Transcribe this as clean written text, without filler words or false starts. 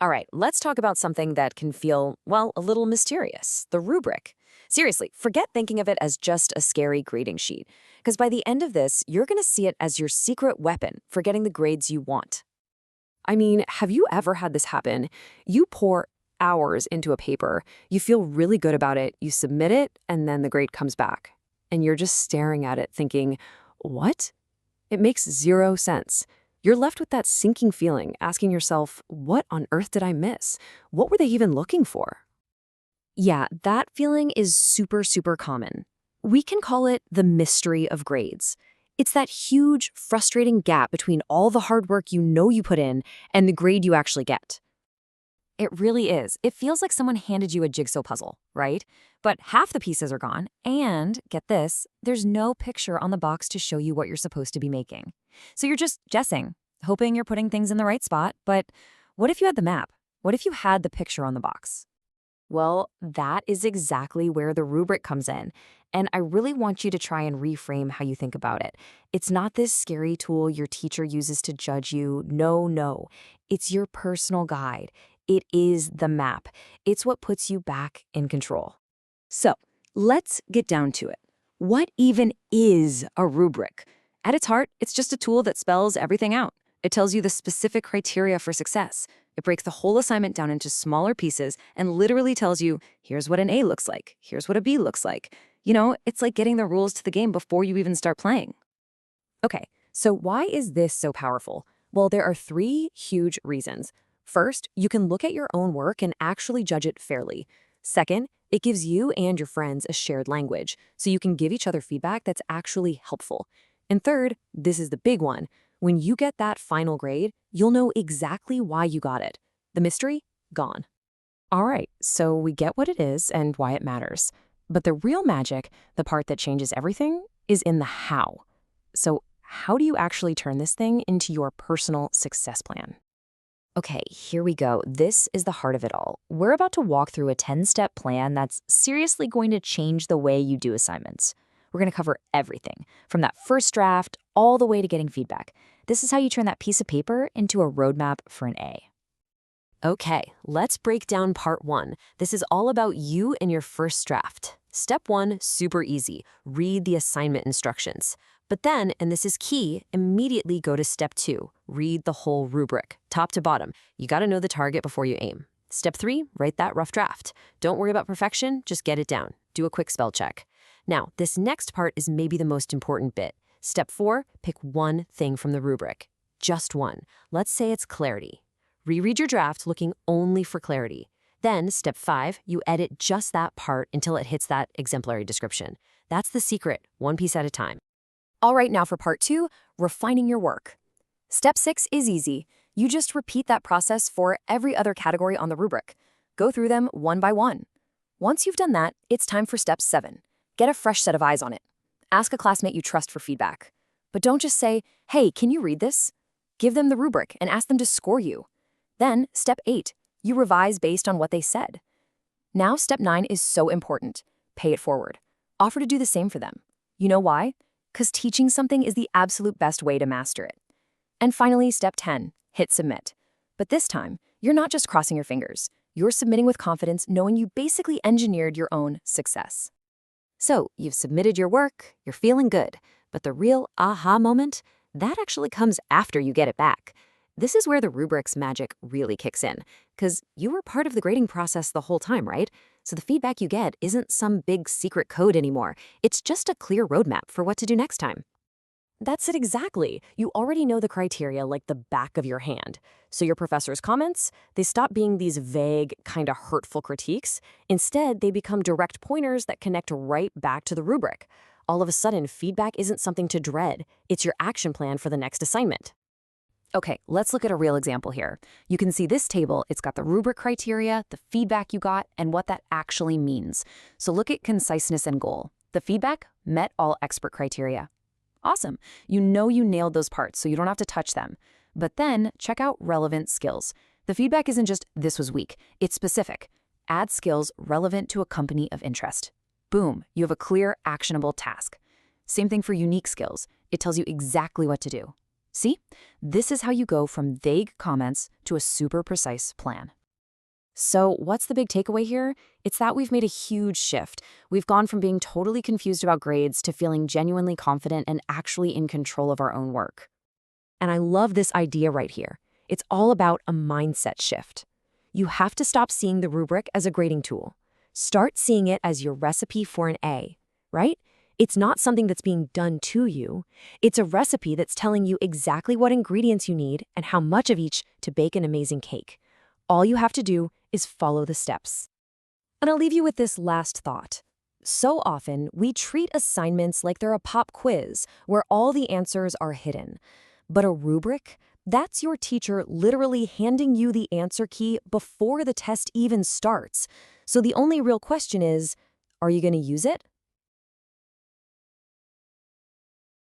All right, let's talk about something that can feel, well, a little mysterious, the rubric. Seriously, forget thinking of it as just a scary grading sheet, because by the end of this, you're going to see it as your secret weapon for getting the grades you want. I mean, have you ever had this happen? You pour hours into a paper, you feel really good about it, you submit it, and then the grade comes back. And you're just staring at it thinking, what? It makes zero sense. You're left with that sinking feeling, asking yourself, what on earth did I miss? What were they even looking for? Yeah, that feeling is super common. We can call it the mystery of grades. It's that huge, frustrating gap between all the hard work you know you put in and the grade you actually get. It really is. It feels like someone handed you a jigsaw puzzle, right? But half the pieces are gone, and, get this, there's no picture on the box to show you what you're supposed to be making. So you're just guessing, hoping you're putting things in the right spot, but what if you had the map? What if you had the picture on the box? Well, that is exactly where the rubric comes in, and I really want you to try and reframe how you think about it. It's not this scary tool your teacher uses to judge you. No. It's your personal guide. It is the map. It's what puts you back in control. So, let's get down to it. What even is a rubric? At its heart, it's just a tool that spells everything out. It tells you the specific criteria for success. It breaks the whole assignment down into smaller pieces and literally tells you, here's what an A looks like, here's what a B looks like. You know, it's like getting the rules to the game before you even start playing. Okay, so why is this so powerful? Well, there are three huge reasons. First, you can look at your own work and actually judge it fairly. Second, it gives you and your friends a shared language, so you can give each other feedback that's actually helpful. And third, this is the big one. When you get that final grade, you'll know exactly why you got it. The mystery? Gone. All right, so we get what it is and why it matters. But the real magic, the part that changes everything, is in the how. So how do you actually turn this thing into your personal success plan? Okay, here we go. This is the heart of it all. We're about to walk through a 10-step plan that's seriously going to change the way you do assignments. We're going to cover everything, from that first draft all the way to getting feedback. This is how you turn that piece of paper into a roadmap for an A. Okay, let's break down part one. This is all about you and your first draft. Step one, super easy. Read the assignment instructions. But then, and this is key, immediately go to step two. Read the whole rubric, top to bottom. You got to know the target before you aim. Step three, write that rough draft. Don't worry about perfection, just get it down. Do a quick spell check. Now, this next part is maybe the most important bit. Step four, pick one thing from the rubric. Just one. Let's say it's clarity. Reread your draft looking only for clarity. Then, step five, you edit just that part until it hits that exemplary description. That's the secret, one piece at a time. All right, now for part two, refining your work. Step 6 is easy. You just repeat that process for every other category on the rubric. Go through them one by one. Once you've done that, it's time for step 7. Get a fresh set of eyes on it. Ask a classmate you trust for feedback. But don't just say, hey, can you read this? Give them the rubric and ask them to score you. Then, step 8, you revise based on what they said. Now, step 9 is so important. Pay it forward. Offer to do the same for them. You know why? Because teaching something is the absolute best way to master it. And finally, step 10, hit submit. But this time, you're not just crossing your fingers. You're submitting with confidence, knowing you basically engineered your own success. So, you've submitted your work, you're feeling good, but the real aha moment, that actually comes after you get it back. This is where the rubric's magic really kicks in, because you were part of the grading process the whole time, right? So the feedback you get isn't some big secret code anymore. It's just a clear roadmap for what to do next time. That's it exactly. You already know the criteria like the back of your hand. So your professor's comments, they stop being these vague, kind of hurtful critiques. Instead, they become direct pointers that connect right back to the rubric. All of a sudden, feedback isn't something to dread. It's your action plan for the next assignment. Okay, let's look at a real example here. You can see this table, it's got the rubric criteria, the feedback you got, and what that actually means. So look at conciseness and goal. The feedback met all expert criteria. Awesome. You know you nailed those parts, so you don't have to touch them. But then check out relevant skills. The feedback isn't just this was weak, it's specific. Add skills relevant to a company of interest. Boom, you have a clear, actionable task. Same thing for unique skills. It tells you exactly what to do. See? This is how you go from vague comments to a super precise plan. So, what's the big takeaway here? It's that we've made a huge shift. We've gone from being totally confused about grades to feeling genuinely confident and actually in control of our own work. And I love this idea right here. It's all about a mindset shift. You have to stop seeing the rubric as a grading tool. Start seeing it as your recipe for an A, right? It's not something that's being done to you. It's a recipe that's telling you exactly what ingredients you need and how much of each to bake an amazing cake. All you have to do is follow the steps. And I'll leave you with this last thought. So often, we treat assignments like they're a pop quiz where all the answers are hidden. But a rubric? That's your teacher literally handing you the answer key before the test even starts. So the only real question is, are you going to use it?